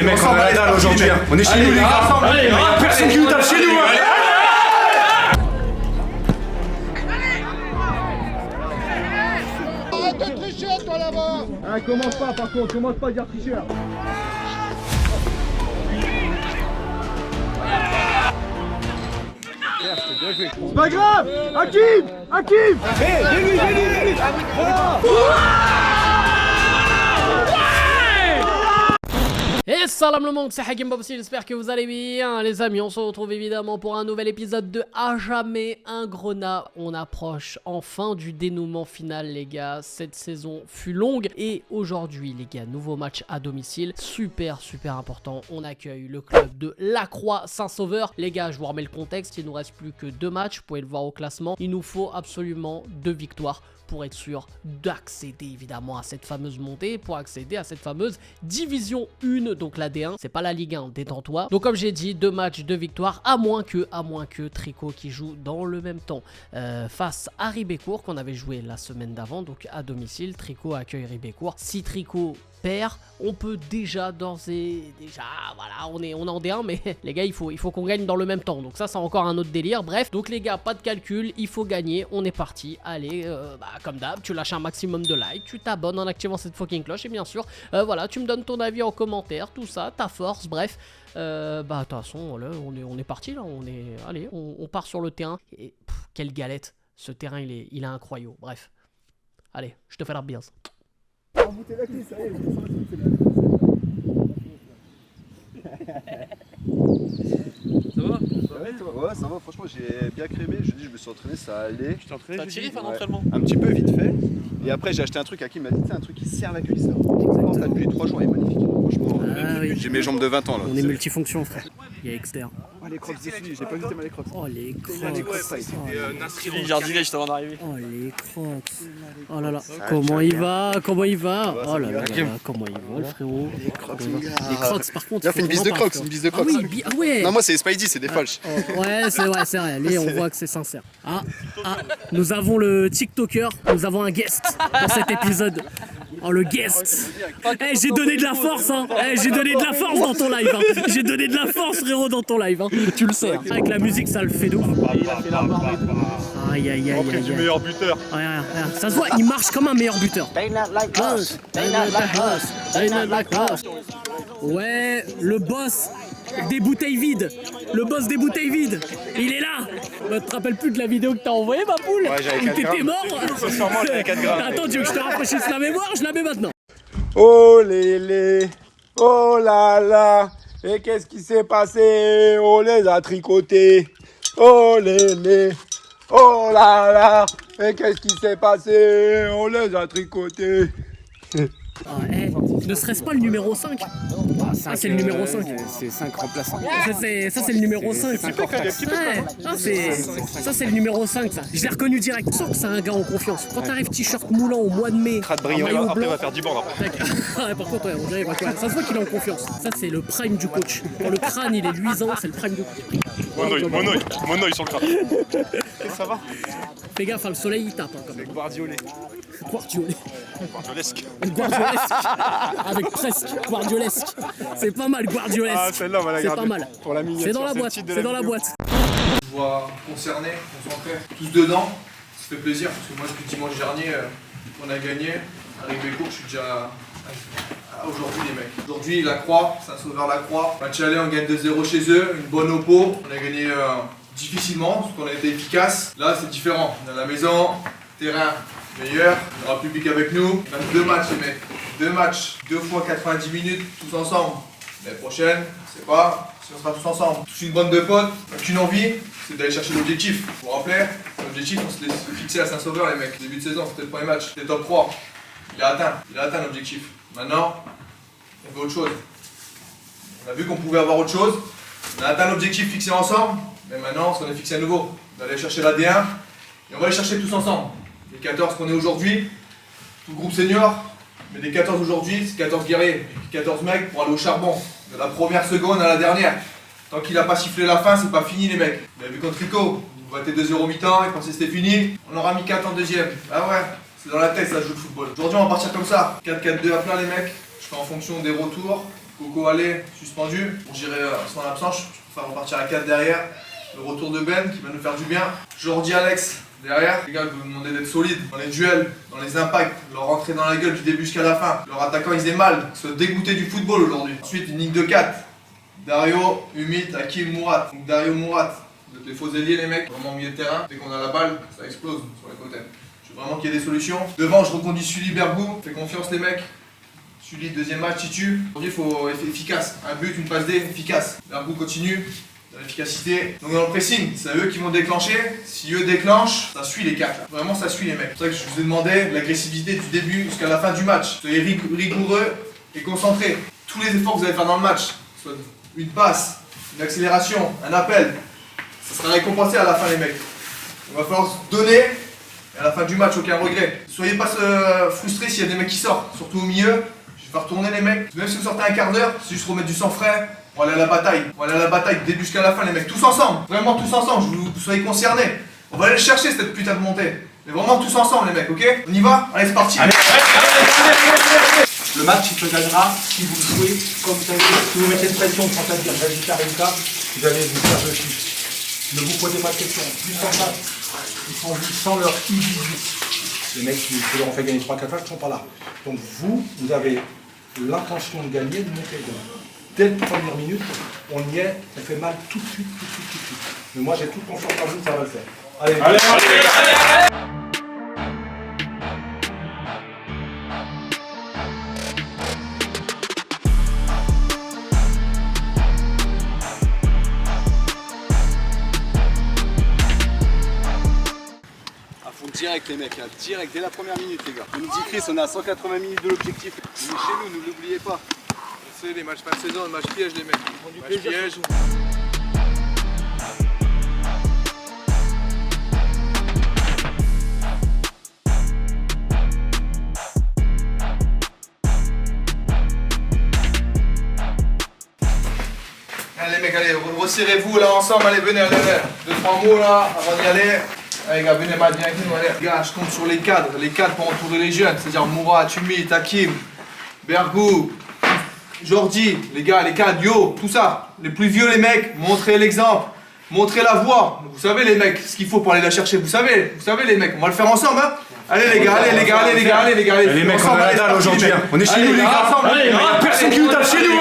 Les mecs, on a la dalle aujourd'hui. On est chez nous, les gars. Personne qui nous tape chez nous. Arrête de tricher, toi là-bas. Ah, commence pas, par contre, commence pas à dire tricheur. C'est pas grave. Hakim. Viens-lui. Et salam le monde, c'est Hakim Bobsi, j'espère que vous allez bien les amis. On se retrouve évidemment pour un nouvel épisode de À jamais un Grenat. On approche enfin du dénouement final les gars. Cette saison fut longue et aujourd'hui les gars, nouveau match à domicile. Super important, on accueille le club de La Croix-Saint-Sauveur. Les gars, je vous remets le contexte, il nous reste plus que 2 matchs, vous pouvez le voir au classement. Il nous faut absolument 2 victoires pour être sûr d'accéder évidemment à cette fameuse montée, pour accéder à cette fameuse division 1, donc la D1, c'est pas la Ligue 1, détends-toi. Donc comme j'ai dit, 2 matchs, 2 victoires, à moins que Tricot qui joue dans le même temps face à Ribécourt qu'on avait joué la semaine d'avant, donc à domicile, Tricot accueille Ribécourt. Si Tricot perd, on peut déjà voilà, on est en D1, mais les gars, il faut qu'on gagne dans le même temps, donc ça c'est encore un autre délire. Bref, donc les gars, pas de calcul, il faut gagner, on est parti. Allez, comme d'hab, tu lâches un maximum de likes, tu t'abonnes en activant cette fucking cloche, et bien sûr, voilà, tu me donnes ton avis en commentaire, tout ça, ta force, bref. De toute façon, là, on est parti, là, allez, on part sur le terrain, et quelle galette, ce terrain, il est incroyable, bref. Allez, je te fais la bise. Embouter la clé, ça y est, Ça va? Ouais, ça va, franchement j'ai bien crémé, je me suis entraîné, ça allait. Tu t'es entraîné? T'as tiré Ouais. un entraînement? Un petit peu vite fait. Et après j'ai acheté un truc à qui il m'a dit, un truc qui sert la cuisse. Je t'as depuis 3 jours, il est magnifique. Franchement, Oui. j'ai mes jambes de 20 ans là. On est multifonction, frère. Il y a externe. Oh les crocs définis, j'ai pas vu tes les crocs. Oh les Les crocs, crocs. ça ici. Jardinage avant d'arriver. Oh les crocs. Oh là là. Comment il va? Oh là là. Comment il va le frérot? Les crocs par contre. Il a fait une bise de crocs, une bise de crocs. Ah ouais. Non, moi c'est Spidey, c'est des falches. Ouais, c'est vrai. Lui, on voit que c'est sincère. Nous avons le TikToker. Nous avons un guest dans cet épisode. Oh le guest. J'ai donné de la force hein. J'ai donné de la force dans ton live hein. J'ai donné de la force frérot dans ton live hein. Tu le sais hein. Avec la musique ça le fait de ouf. Aïe. Du meilleur buteur. Regarde. Ça se voit, il marche comme un meilleur buteur. Ouais, le boss des bouteilles vides. Le boss des bouteilles vides. Il est là. Tu te rappelles plus de la vidéo que t'as envoyée ma poule? Ouais, j'avais Où 4 t'étais grammes. mort? Sûrement, j'avais 4 grammes. Attends, tu veux que je te rafraîchisse la mémoire? Je la mets maintenant. Oh lélé, oh là là, et qu'est-ce qui s'est passé? On les a tricotés. Oh lélé, oh là là, et qu'est-ce qui s'est passé? On les a tricotés. Ne serait-ce pas le numéro 5? Ah, c'est le numéro 5. C'est 5 remplaçants. Ça, c'est le numéro 5. Ça, c'est le numéro 5. Ça. Je l'ai reconnu direct. Tu sens que c'est un gars en confiance. Quand t'arrives t-shirt moulant au mois de mai, Brillant. maillot Après, il blanc, va faire 10 bandes après. ouais, par contre, on dirait, ça se voit qu'il est en confiance. Ça, c'est le prime du coach. Quand le crâne il est luisant, c'est le prime du coach. Mon oeil sur le crâne. Ça va? Fais gaffe, le soleil il tape hein, quand même. Guardiolé. Guardiolesque. Guardiolesque. Avec presque Guardiolesque. C'est pas mal, Guardiolesque. Ah, celle-là, on va la C'est garder pas mal. pour la miniature. C'est dans la boîte. le titre de C'est dans la vidéo. boîte. Je vois concernés, concentrés, tous dedans, ça fait plaisir parce que moi depuis dimanche dernier on a gagné, à Ribécourt je suis déjà aujourd'hui les mecs. Aujourd'hui La Croix, Saint-Sauveur La Croix, match aller on gagne 2-0 chez eux, une bonne oppo, on a gagné difficilement parce qu'on a été efficace. Là c'est différent, on est à la maison, terrain meilleur, on aura le public avec nous, on a 2 matchs les mecs, 2 matchs, 2 fois 90 minutes tous ensemble. L'année prochaine, je sais pas si on sera tous ensemble. Tous une bande de potes, qu'une envie, c'est d'aller chercher l'objectif. Vous vous rappelez, l'objectif, on se laisse fixer à Saint-Sauveur les mecs. Début de saison, c'était le premier match, c'était top 3. Il a atteint l'objectif. Maintenant, on veut autre chose. On a vu qu'on pouvait avoir autre chose. On a atteint l'objectif fixé ensemble, mais maintenant, on est fixé à nouveau. On va aller chercher la D1 et on va aller chercher tous ensemble. Les 14 qu'on est aujourd'hui, tout le groupe senior. Mais des 14 aujourd'hui, c'est 14 guerriers, 14 mecs pour aller au charbon. De la première seconde à la dernière. Tant qu'il a pas sifflé la fin, c'est pas fini les mecs. Vous avez vu contre Tricot, on battait 2-0 mi-temps, ils pensaient que c'était fini. On aura mis 4 en deuxième. Ah ouais, c'est dans la tête ça joue le football. Aujourd'hui on va partir comme ça. 4-4-2 à plat les mecs. Je fais en fonction des retours, Coco Allé, suspendu. Bon, j'irai son absence, je préfère repartir à 4 derrière. Le retour de Ben qui va nous faire du bien. Jordi Alex derrière. Les gars, je vous demandez d'être solides dans les duels, dans les impacts, leur rentrer dans la gueule du début jusqu'à la fin. Leurs attaquants, ils aient mal, ils soient dégoûtés du football aujourd'hui. Ensuite, une ligne de 4. Dario, Humit, Hakim, Mourat. Donc Dario, Mourat, vous êtes les faux ailiers les mecs, vraiment au milieu de terrain. Dès qu'on a la balle, ça explose sur les côtés. Je veux vraiment qu'il y ait des solutions. Devant, je reconduis Sully, Bergou. Fais confiance les mecs. Sully, deuxième match, Titu. Aujourd'hui, il faut être efficace. Un but, une passe D, efficace. Bergou continue. De l'efficacité. Donc dans le pressing, c'est eux qui vont déclencher. Si eux déclenchent, ça suit les 4. Là. Vraiment, ça suit les mecs. C'est pour ça que je vous ai demandé l'agressivité du début jusqu'à la fin du match. Soyez rigoureux et concentrés. Tous les efforts que vous allez faire dans le match, soit une passe, une accélération, un appel, ça sera récompensé à la fin les mecs. Il va falloir se donner et à la fin du match, aucun regret. Soyez pas frustrés s'il y a des mecs qui sortent, surtout au milieu. Je vais faire tourner les mecs. Même si vous sortez un quart d'heure, c'est juste remettre du sang frais. On va aller à la bataille. On va aller à la bataille du début jusqu'à la fin les mecs. Tous ensemble. Vraiment tous ensemble. Je veux que vous soyez concernés. On va aller le chercher cette putain de montée. Mais vraiment tous ensemble les mecs, ok? On y va? Allez c'est parti. Allez. Le match, il se gagnera si vous le jouez comme ça. Si vous mettez une pression pour ça dire résultat, vous allez vous faire le chiffre. Ne vous posez pas de questions. Juste en face, ils sont vus sans leur I18. Les mecs qui leur ont fait gagner 3-4 matchs ne sont pas là. Donc vous avez l'intention de gagner, de monter dedans. Dès la première minute, on y est, ça fait mal tout de suite. Mais moi j'ai toute confiance en vous, ça va le faire. Allez. À fond direct les mecs, direct dès la première minute les gars. On nous dit Chris, on est à 180 minutes de l'objectif. On est chez nous, ne l'oubliez pas. C'est les matchs fin de saison, les matchs pièges les mecs. Match piège. Allez les mecs, allez, resserrez-vous là ensemble, allez venez, allez. 2-3 mots là, avant d'y aller. Allez les gars, venez mal bien avec nous, allez. Les gars, je compte sur les cadres pour entourer les jeunes, c'est-à-dire Mourat, Humit, Hakim, Bergou, Jordi, les gars, les cadres, yo, tout ça. Les plus vieux les mecs, montrez l'exemple, montrez la voie. Vous savez les mecs, ce qu'il faut pour aller la chercher, vous savez les mecs, on va le faire ensemble hein. Allez les gars, Les mecs, on a la dalle aujourd'hui. On est chez nous les gars. Allez, personne qui nous tape chez nous.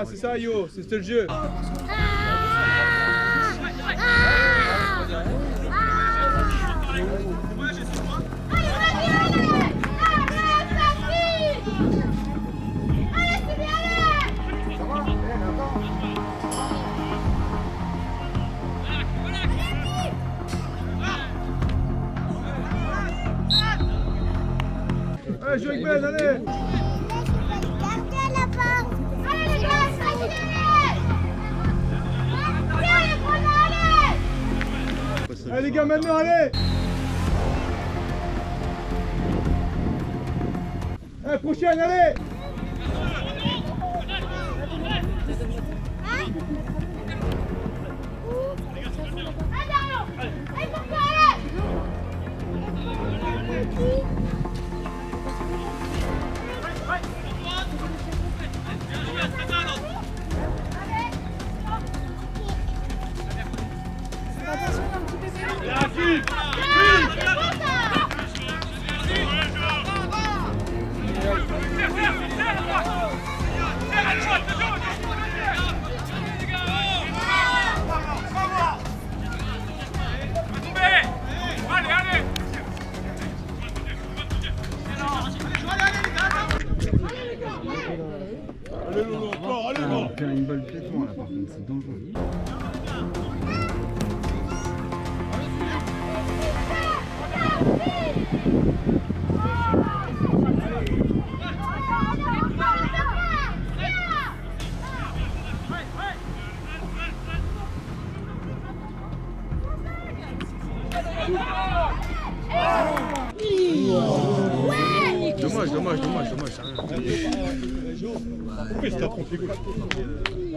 C'est ça yo, c'est le jeu. Allez, joue avec Ben, allez. Allez les gars, maintenant, allez. Allez, prochaine, allez.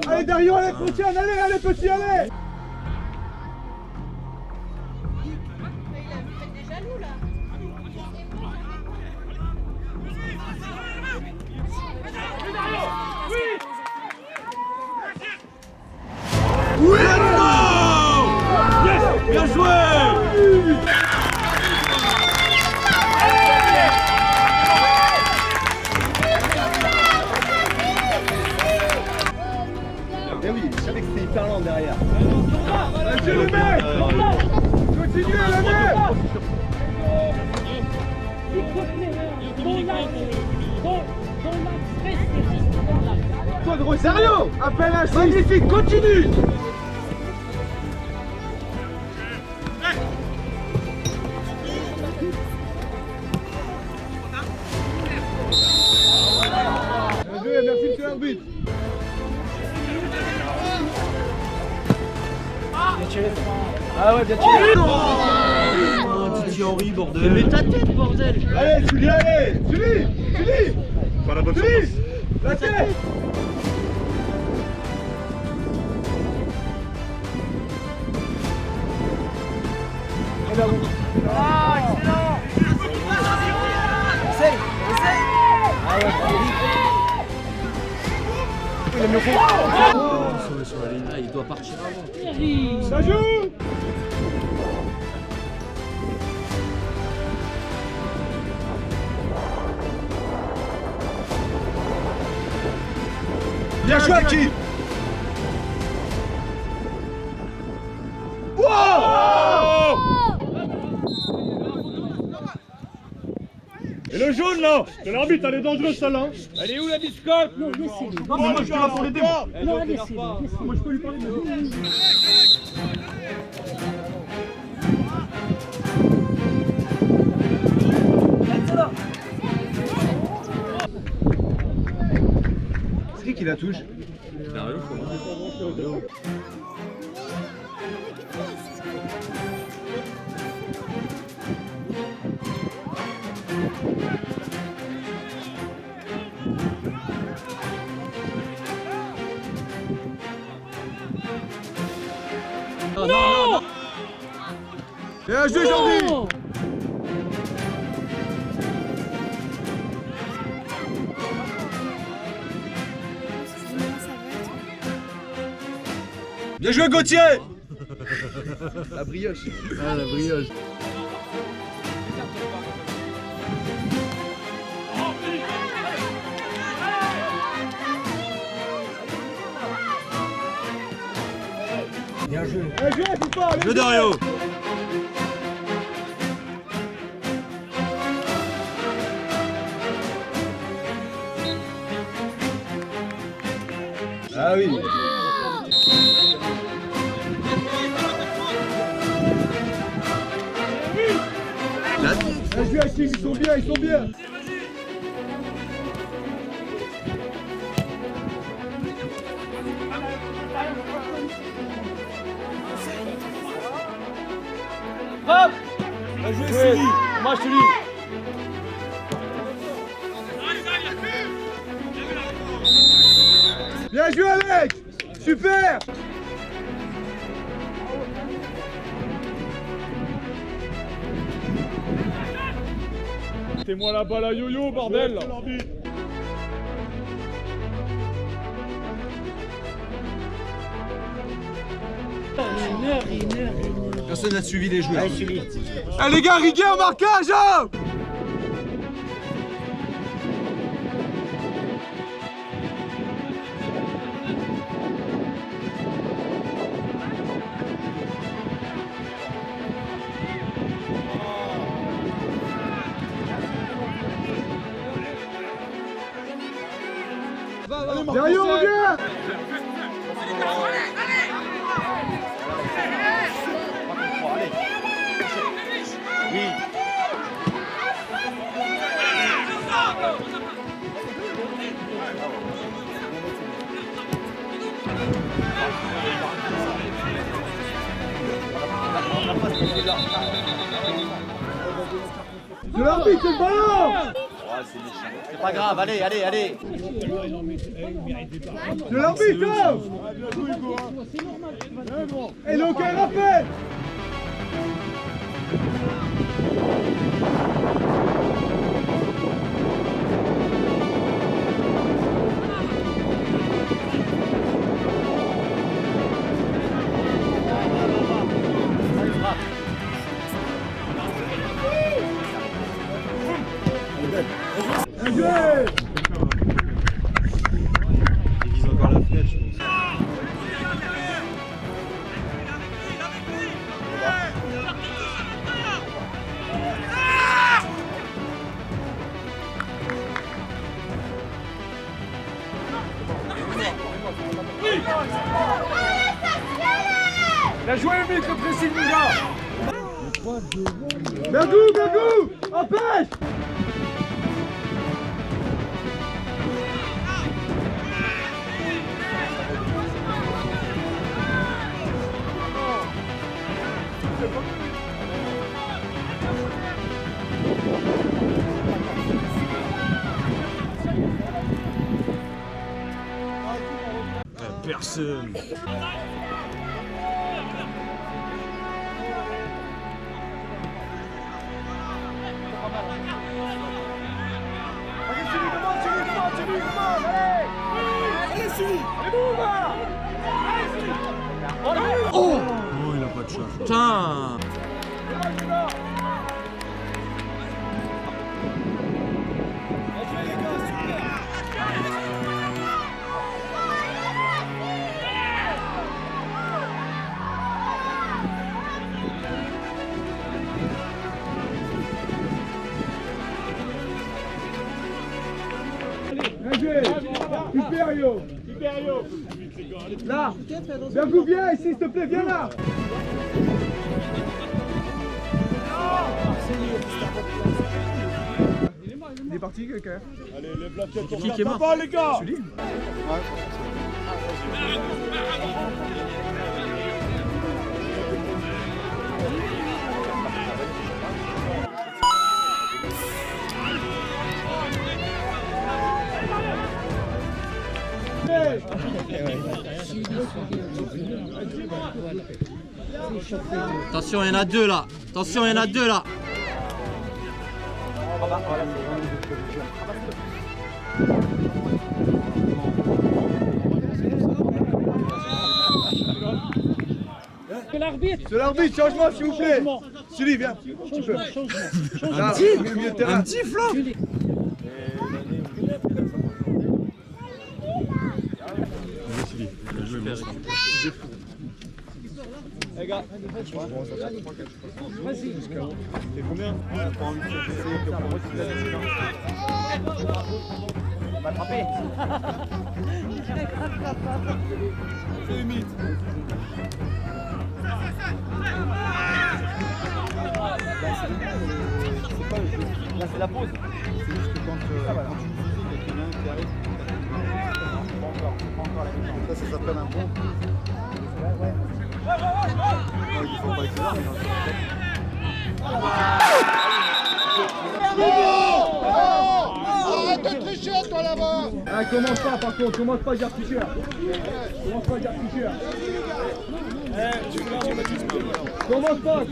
Allez Dario, allez petit, allez petit, allez. Oui, yes, bien joué. Eh oui, je savais que c'était hyper lent derrière. Lâchez le mec. Continuez le mec. Toi gros sérieux. Appelle un magnifique, continue. Merci monsieur l'arbitre. Ah ouais, bien tiré. Titi Henry, bordel. Mais ta tête, bordel. Allez, Sully, allez. Sully. Pas la bonne chance. La tête. Ah, excellent. Essaye. Ah ouais, il a mis au fond. Sur la ligne. Ah, il doit partir avant. Ça joue. Bien joué, Aki. Et le jaune là, c'est l'arbitre, elle est dangereuse celle-là. Elle est où la biscotte? Non, laissez-le. Non, mais moi je suis là pour l'aider. Non, laissez-le. Moi je peux lui parler de c'est qui la touche? Non. Bien joué, Jordi. Bien joué, Gauthier. La brioche. Ah, la brioche. Bien joué. Bien joué, Fifa. Bien joué, Dario. Ah oui. Bien joué, Achille, ils sont bien. Hop! Bien joué, Sully. Moi, Sully. Bien joué, Alex. Super. Mettez-moi la balle à yo-yo, bordel. Une heure. Personne n'a suivi les joueurs. Eh les gars, Riguet en marquage hein. Derrière mon gars. De l'arbitre, c'est le ballon. C'est pas grave, allez, allez, allez. De l'arbitre. Et donc un rappel. Bien joué, le mec, le pressing, les gars. Bergou, empêche. Personne. Oh, il a pas de chance. Putain. Hyperio. Là, Bergou, viens ici, s'il te plaît, viens là. Il est parti, quelqu'un. Allez, lève la tête. Qui est mort, les gars. Sully. Attention, il y en a deux là. Attention, il y en a deux là. C'est l'arbitre, changement s'il vous plaît. Sully, viens. Un petit flanc. Les gars, vas-y. T'es combien? On va attraper. C'est humide. Là, c'est la pause. C'est juste que quand tu joues, il y a quelqu'un qui arrive. Pas encore la même. Ça s'appelle un bon. Il faut pas être là, Arrête de tricher, toi là-bas. Ah, commence pas, par contre, commence pas à dire tricheur. Commence pas à dire tricheur. Commence pas.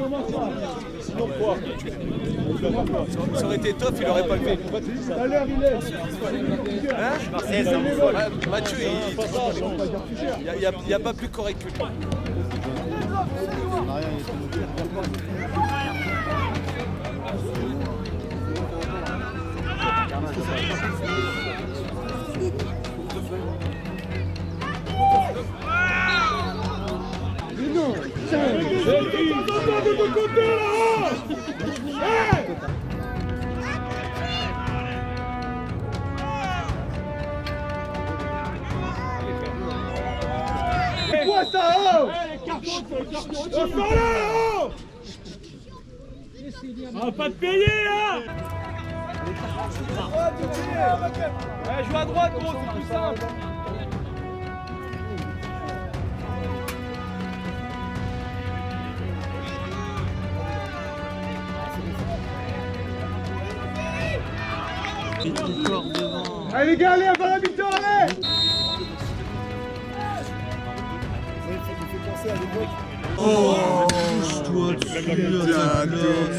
Sinon quoi? Ça aurait été top, il aurait pas le fait. À l'heure, il est. Hein? Mathieu, il n'y a pas plus correct que lui. C'est quoi ça, oh? On va pas te payer, là! Joue à droite, gros, c'est plus simple! Allez les gars, allez, avant la mi-temps, allez!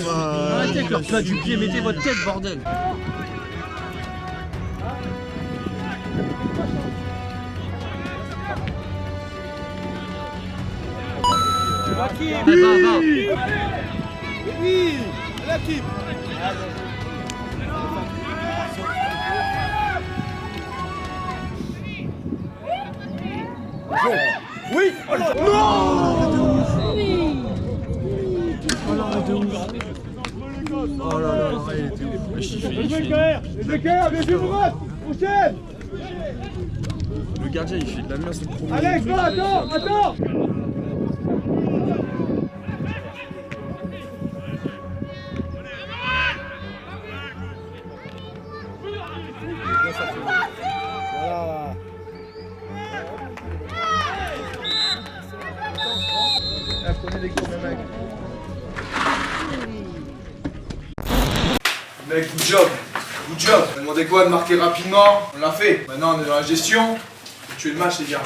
Arrêtez avec leur plat du pied, mettez votre tête, bordel. Oui! Oh là! Oh là là, Prochaine! le gardien il fait de la merde, c'est le premier. Alex, non, attends! Prenez des cours, mes mecs. Mec, good job. Good job. On m'a demandé quoi de marquer rapidement? On l'a fait. Maintenant, on est dans la gestion. Faut tuer le match, les gars.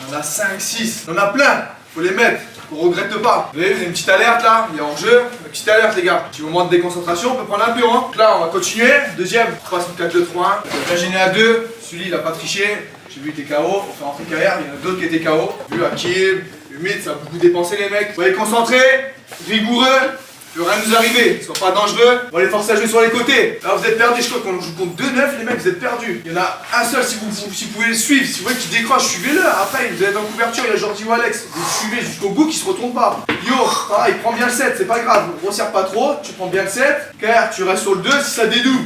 On en a 5, 6. On en a plein. Faut les mettre. Qu'on regrette pas. Vous voyez, vous avez une petite alerte là. Il est en jeu. Une petite alerte, les gars. Petit moment de déconcentration. On peut prendre un peu, hein. Donc là, on va continuer. Deuxième. On passe en 4, 2, 3, 1. Là, gêné à 2. Celui, il a pas triché. J'ai vu, il était KO. On fait rentrer KR. Il y en a d'autres qui étaient KO. Vu Hakim. Humide, ça a beaucoup dépensé les mecs. Soyez concentrés, rigoureux, il ne peut rien nous arriver, sois pas dangereux. On va les forcer à jouer sur les côtés. Là vous êtes perdus, je crois qu'on joue contre 2-9 les mecs, vous êtes perdus. Il y en a un seul si vous pouvez le suivre, si vous voyez qu'il décroche, suivez-le. Après vous êtes en couverture, il y a Jordi ou Alex. Vous le suivez jusqu'au bout qu'il se retourne pas. Yo, pareil, prends bien le 7, c'est pas grave, ne resserre pas trop, tu prends bien le 7. Car tu restes sur le 2 si ça dédouble.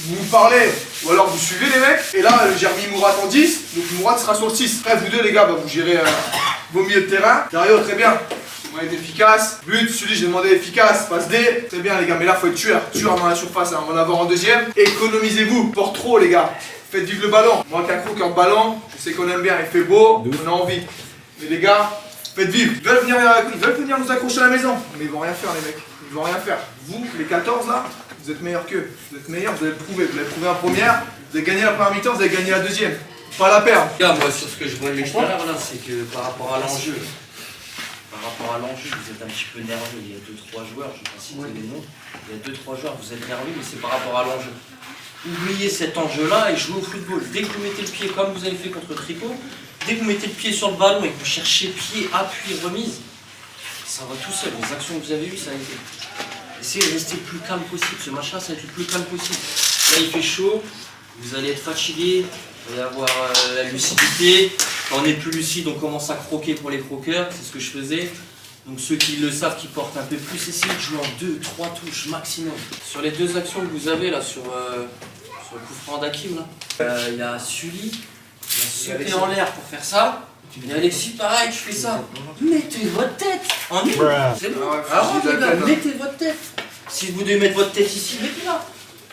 Vous parlez, ou alors vous suivez les mecs. Et là j'ai remis Mourad en 10, donc Mourad sera sur le 6. Après vous deux les gars, bah, vous gérez vos milieux de terrain. Dario, très bien. On va être efficace. But, celui j'ai demandé efficace. Passe D. Très bien les gars, mais là faut être tueur. Tueur dans la surface, hein. On va en avoir en deuxième. Économisez-vous. Porte trop les gars. Faites vivre le ballon. Moi qu'un croqueur de ballon, je sais qu'on aime bien, il fait beau, on a envie. Mais les gars, faites vivre. Ils veulent venir nous accrocher à la maison. Mais ils vont rien faire les mecs. Ils vont rien faire. Vous, les 14 là, vous êtes meilleurs qu'eux. Vous êtes meilleurs, vous allez le prouver. Vous l'avez prouvé en première. Vous avez gagné la première mi-temps, vous avez gagné la deuxième. Pas la perdre. Moi, sur ce que je voulais tout à l'heure, c'est que par rapport à l'enjeu, vous êtes un petit peu nerveux. Il y a 2-3 joueurs, je ne vais pas citer les noms, il y a 2-3 joueurs, vous êtes nerveux, mais c'est par rapport à l'enjeu. Oubliez cet enjeu-là et jouez au football. Dès que vous mettez le pied, comme vous avez fait contre Tricot, dès que vous mettez le pied sur le ballon et que vous cherchez pied, appui, remise, ça va tout seul. Les actions que vous avez eues, ça a été. Essayez de rester le plus calme possible. Ce match-là, ça va être le plus calme possible. Là, il fait chaud, vous allez être fatigué. Il va y avoir la lucidité. Quand on est plus lucide, on commence à croquer pour les croqueurs. C'est ce que je faisais. Donc ceux qui le savent, qui portent un peu plus, essayez de jouer en 2-3 touches maximum. Sur les deux actions que vous avez là, sur le coup franc d'Hakim, il y a Sully, il a sauté en l'air pour faire ça. Et Alexis, pareil, je fais ça. Mettez votre tête en une. C'est bon. Alors, les gars, mettez votre tête. Si vous devez mettre votre tête ici, mettez-la.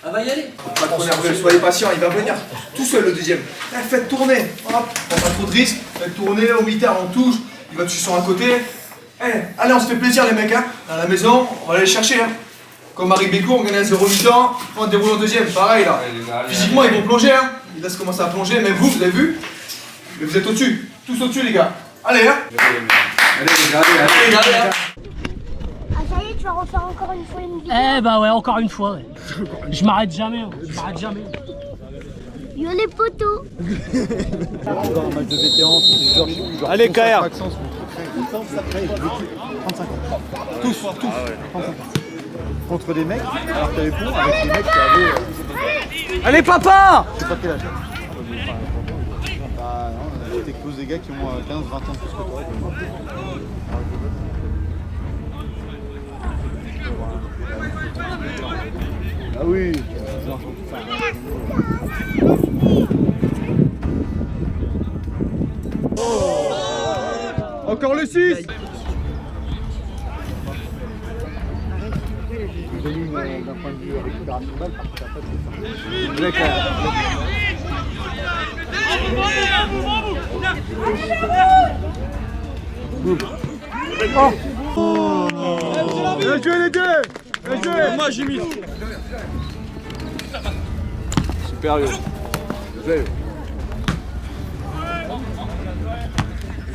Ah va y aller. Pas trop nerveux, soyez patient, il va venir tout seul le deuxième. Faites tourner, hop, pas trop de risques, faites tourner, au mitard on touche, il va dessus sur un côté. Allez, on se fait plaisir les mecs, hein. À la maison, on va aller les chercher. Hein. Comme Marie Bécourt, on gagne à 0 mi-temps, on déroule en deuxième, pareil là. Physiquement, ils vont plonger, hein. Ils laissent commencer à plonger, même vous avez vu. Mais vous êtes au-dessus, tous au-dessus les gars. Allez, hein. Allez les gars, allez. Ah ça y est, tu vas refaire encore une fois une vidéo. Eh bah ouais, encore une fois. Ouais. Je m'arrête jamais, hein. Je m'arrête jamais. Yo les potos. Allez, KR. Tous. Contre des mecs, alors que t'avais pour avec des mecs qui avaient. Allez, papa. Je sais pas quel âge. Bah non, on a été explosé. tous des gars qui ont 15-20 ans de plus que toi. Ah oui. Encore le 6. D'un point de vue récupération balle, parce que t'as pas de Bien joué les deux. Bien joué. Moi j'ai mis. Super Yo. Joué.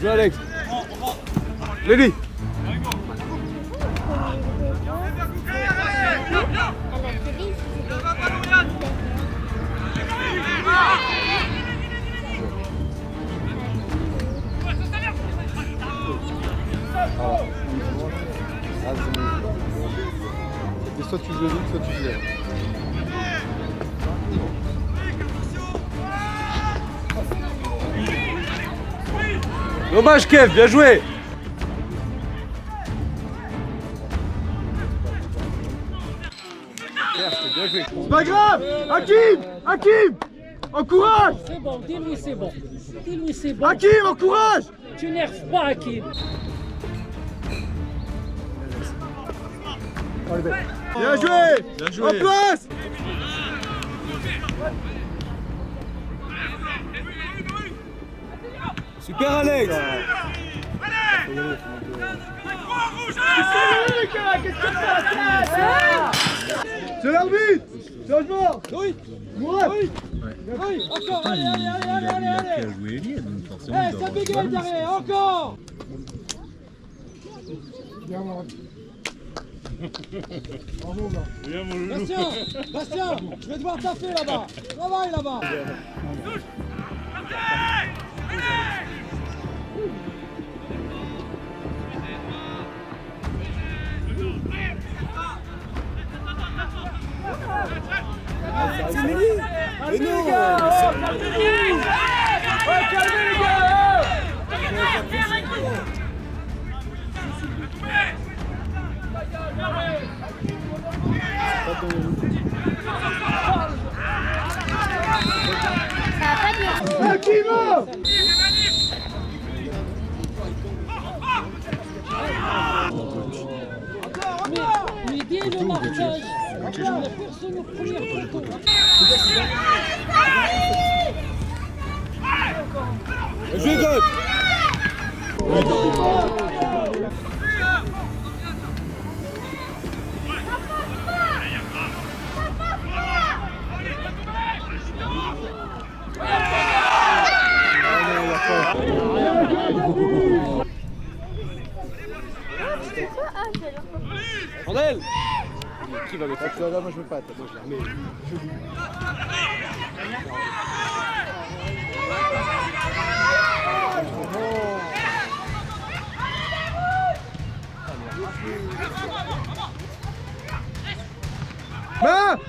Joué Alex. Lévi. Et soit tu joues vite, soit tu joues. Dommage Kev, bien joué. C'est pas grave. Hakim, encourage. C'est bon, dis-lui c'est bon. Dis-lui c'est bon. Hakim, encourage. Tu n'erves pas Hakim. Bien joué. Bien joué. En place. Super Alex. C'est l'arbitre. Changement. Oui. Mourad. Oui. Encore, allez. Ça bégaye derrière, encore. Bastien, je vais devoir taffer là-bas. Travaille là-bas. C'est Mélie. Mais non. Calmez les gars. Mais dès le marquage, la personne au premier poteau. Jouez God. Randel. Qui va le faire? Là, moi je veux pas. Moi je la remets.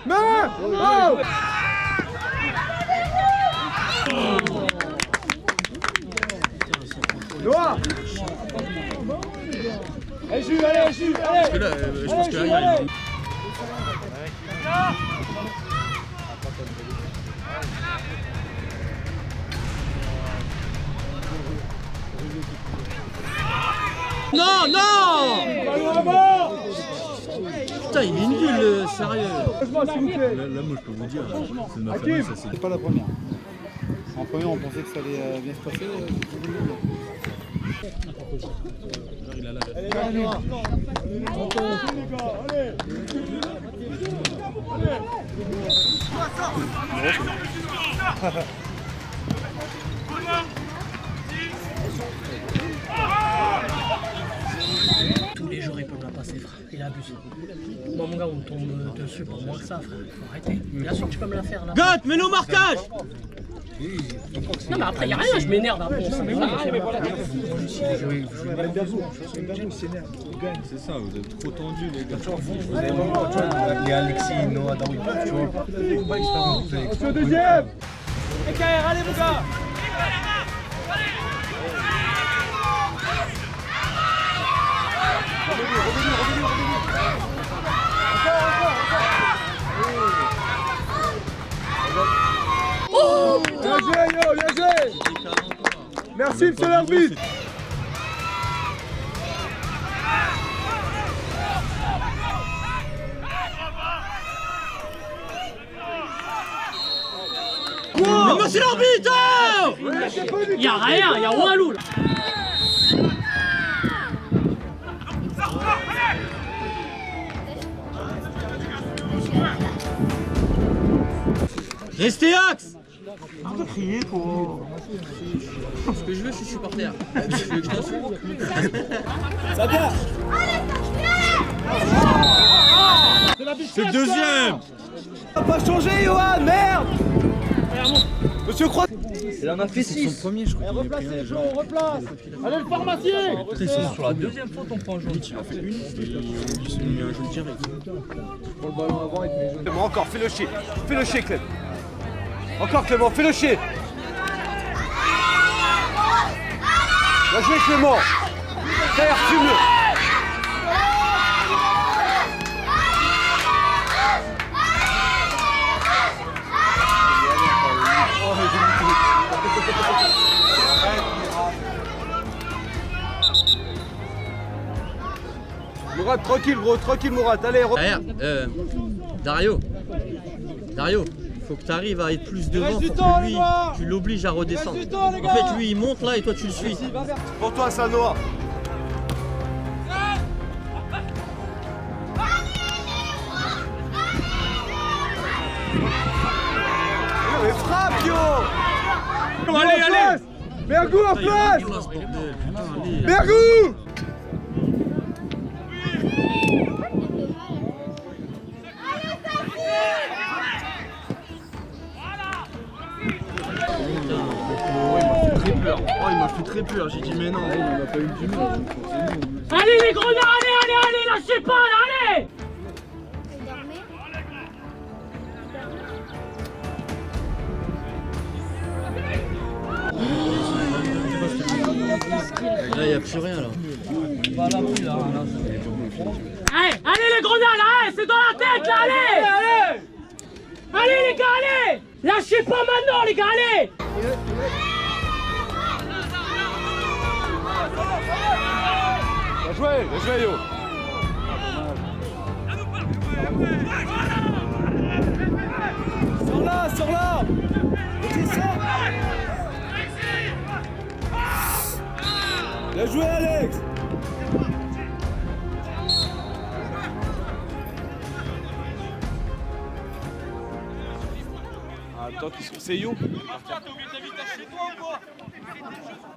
Main. Oh. Noah. Allez, Jules, allez. Parce que là, je pense que là, il y a Non. Putain, il est nul, sérieux. Là, moi je peux vous dire, c'est ma famille, ça c'est. C'est pas la première. En première, on pensait que ça allait bien se passer. Il a la Tous les jours, il peut la passer, frère. Il abuse. Moi, mon gars, on tombe dessus pour moins que ça, frère. Faut arrêter. Bien sûr que tu peux me la faire, là. God, mets nos marquages. Non, mais après, y'a rien, je m'énerve après. C'est ça, vous êtes trop tendus les gars. Il y a Alexis, Noah, Darwin, tu vois. Attention deuxième. allez, mon gars. Oh, bien joué, yo, bien joué. Merci, monsieur l'arbitre. Mais monsieur l'arbitre! Y'a rien, y'a Walou là. Restez axe! Arrête de crier toi! Ce que je veux, je suis supporter. Tu veux que je t'insulte? Ça vient! C'est le deuxième! Ça n'a pas changé, Johan, merde! Monsieur Croix! Il en a fait 6. C'est son premier, je crois. Replace les gens, on replace! Allez, le pharmacien! Sur la deuxième faute, on prend un jaune. Il a fait une, il s'est mis un jaune direct. Prends le ballon avant et tu mets jaune. Encore, fais le chier, Clem. Encore, Clément, fais le chier. Bien joué, Clément. Frère, fume-le. Mourad, tranquille, gros, tranquille, Mourad. Allez, derrière, Dario, faut que tu arrives à être plus devant pour que lui, tu l'obliges à redescendre. En fait, lui, il monte là et toi, tu le suis. Pour toi, ça, Noah. Mais frappe, yo! Allez, allez! Bergou en place! Bergou! Oh, il m'a fait très peur. J'ai dit, mais non, on n'a pas eu du mal. Allez les grenats, allez, lâchez pas, là, allez! Là, il n'y a plus rien là. Allez les grenats, là, c'est dans la tête, là, allez! Allez les gars, allez! Lâchez pas maintenant, les gars, allez! Bien joué, yo! Sors là! Bien joué, Alex! Attends, c'est You?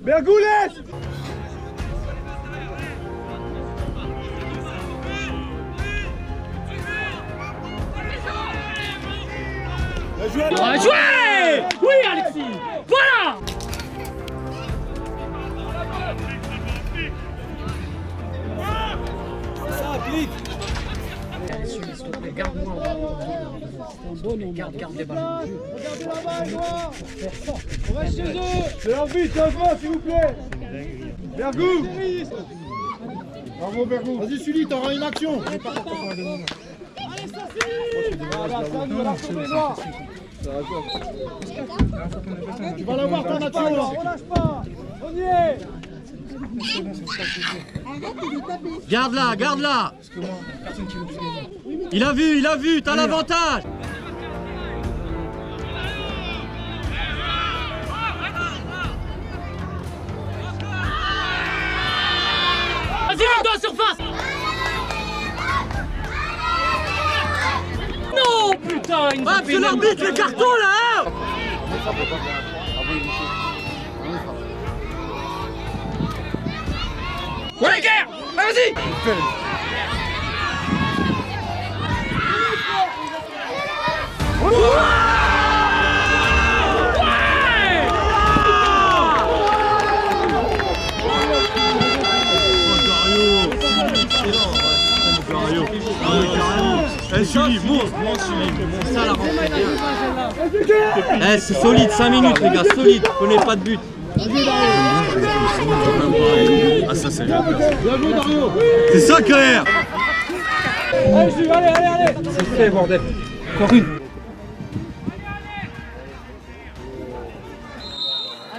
Bergoulès! Bien joué! Oui, Alexis! Voilà! Ça applique! Garde-moi garde les ballons. On reste chez eux! C'est l'arbitre, changement, s'il vous plaît! Bergou! Bravo, Bergou! Vas-y, Sully, t'auras une action! Allez, ça tu vas l'avoir, ton action, là! Relâche pas! On y est! Garde là! Il a vu, t'as l'avantage! Vas-y, les deux surface! Non, putain! Ah, c'est l'arbitre, le carton là! Ouais, guerre! Vas-y! C'est solide, 5 minutes les gars, solide, prenez pas de but. Ah ça c'est... C'est ça, Claire. Allez. C'est fait, bordel. Encore une.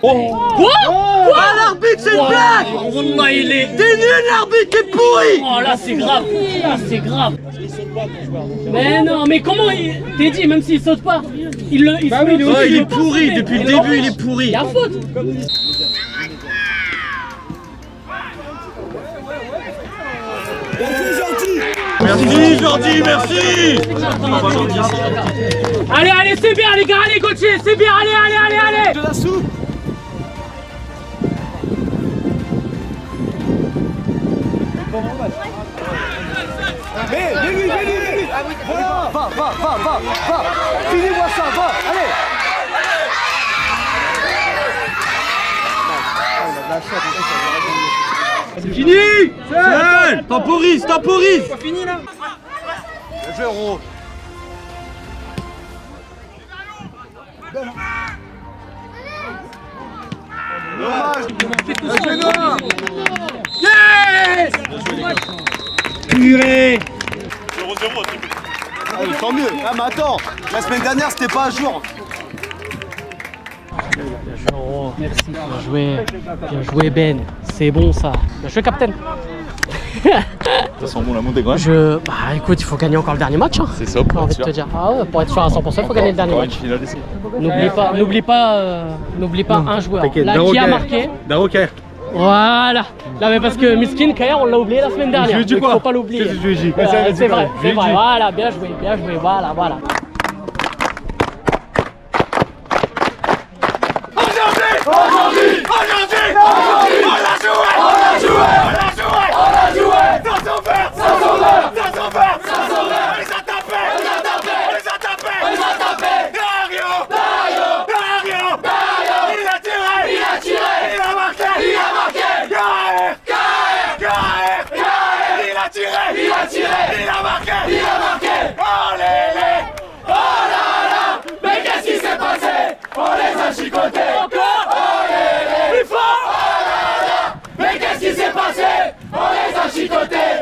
Ah, l'arbitre, c'est une blague! Oh, il est... T'es nul, l'arbitre, t'es pourri! Oh, là, c'est grave. Là, c'est grave. Mais non, mais comment il... T'es dit, même s'il saute pas, il le... Il est pourri, depuis le début, il est pourri. Il y a faute. Merci, Jordi, merci. Allez, c'est bien, les gars, allez, Gauthier, c'est bien, allez. De la soupe. Mais lui. Voilà, va. Finis-moi ça, va, allez. C'est fini! Seul! Temporise! C'est pas fini là! Bien joué, Ro. Dommage. Yes! Purée. 0-0 à triple. Ah, tant mieux. Ah, mais attends, la semaine dernière, c'était pas à jour. Merci, bien joué Ben, c'est bon ça. Bien joué Captain. Ça sent bon la montée quand même. Bah écoute, il faut gagner encore le dernier match. Hein. C'est ça, pour J'ai envie être de te sûr. dire. Ah ouais, pour être sûr à 100%, il faut gagner le dernier match. N'oublie pas un joueur. Là qui a marqué. Daroker. Voilà. Là mais parce que Miskin Kayer on l'a oublié la semaine dernière. Je lui ai dit donc quoi? faut pas l'oublier. C'est vrai. Voilà, bien joué. Voilà. Il a marqué. Oh lélé. Oh là là. Mais qu'est-ce qui s'est passé? On les a chicotés. Encore. Oh lélé. Plus fort. Oh là là. Mais qu'est-ce qui s'est passé? On les a chicotés.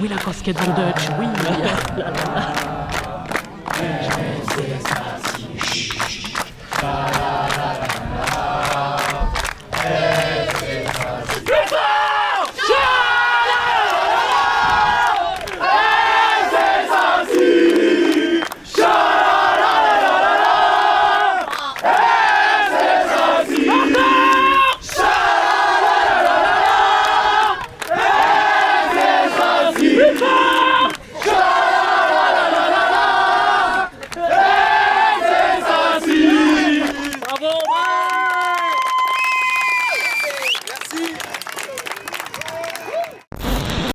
Oui, la casquette Van Dutch, oui.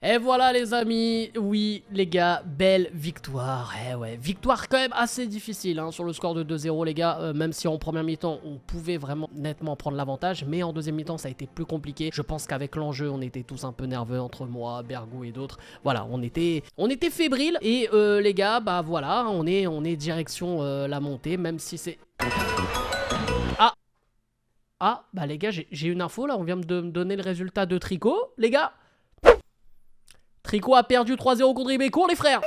Et voilà les amis, oui les gars, belle victoire. Eh ouais, victoire quand même assez difficile hein, sur le score de 2-0 les gars, même si en première mi-temps on pouvait vraiment nettement prendre l'avantage, mais en deuxième mi-temps ça a été plus compliqué. Je pense qu'avec l'enjeu on était tous un peu nerveux entre moi, Bergou et d'autres. Voilà, on était fébriles et les gars, bah voilà, on est direction la montée, même si c'est... Ah, bah les gars, j'ai une info là, on vient de me donner le résultat de Tricot, les gars. Tricot a perdu 3-0 contre Ibécourt, les frères.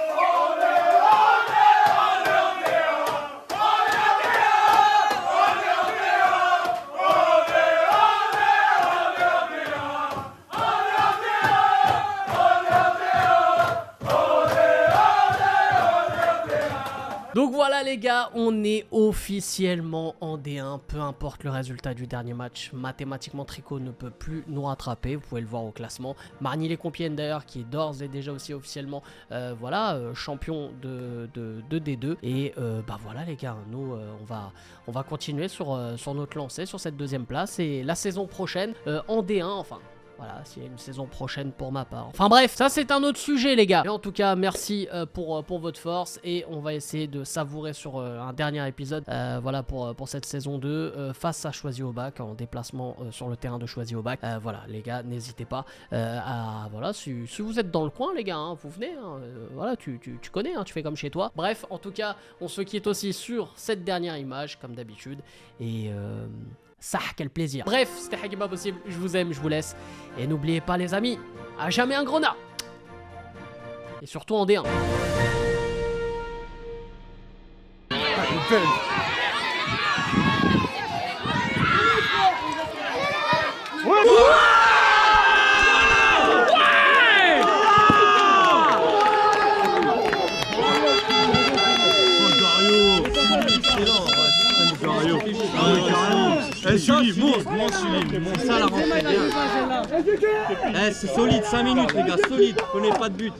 Donc voilà les gars, on est officiellement en D1, peu importe le résultat du dernier match, mathématiquement Tricot ne peut plus nous rattraper, vous pouvez le voir au classement. Margny-les-Compiègnes d'ailleurs qui est d'ores et déjà aussi officiellement champion de D2. Et bah voilà les gars, nous on va continuer sur notre lancée, sur cette deuxième place et la saison prochaine en D1, enfin... Voilà, s'il y a une saison prochaine pour ma part. Enfin bref, ça c'est un autre sujet les gars. Et en tout cas, merci pour votre force. Et on va essayer de savourer sur un dernier épisode. Voilà pour cette saison 2 face à Choisy-au-Bac en déplacement sur le terrain de Choisy-au-Bac. Voilà les gars, n'hésitez pas à... Voilà, si vous êtes dans le coin les gars, hein, vous venez. Hein, voilà, tu connais, hein, tu fais comme chez toi. Bref, en tout cas, on se quitte aussi sur cette dernière image comme d'habitude. Et... ça, quel plaisir. Bref, c'était Hakim Pas Possible, je vous aime, je vous laisse. Et n'oubliez pas les amis, à jamais un grenat. Et surtout en D1. Sully, monte Sully, monte ça la rentrée bien. C'est solide, 5 minutes les gars, solide, prenez pas de but.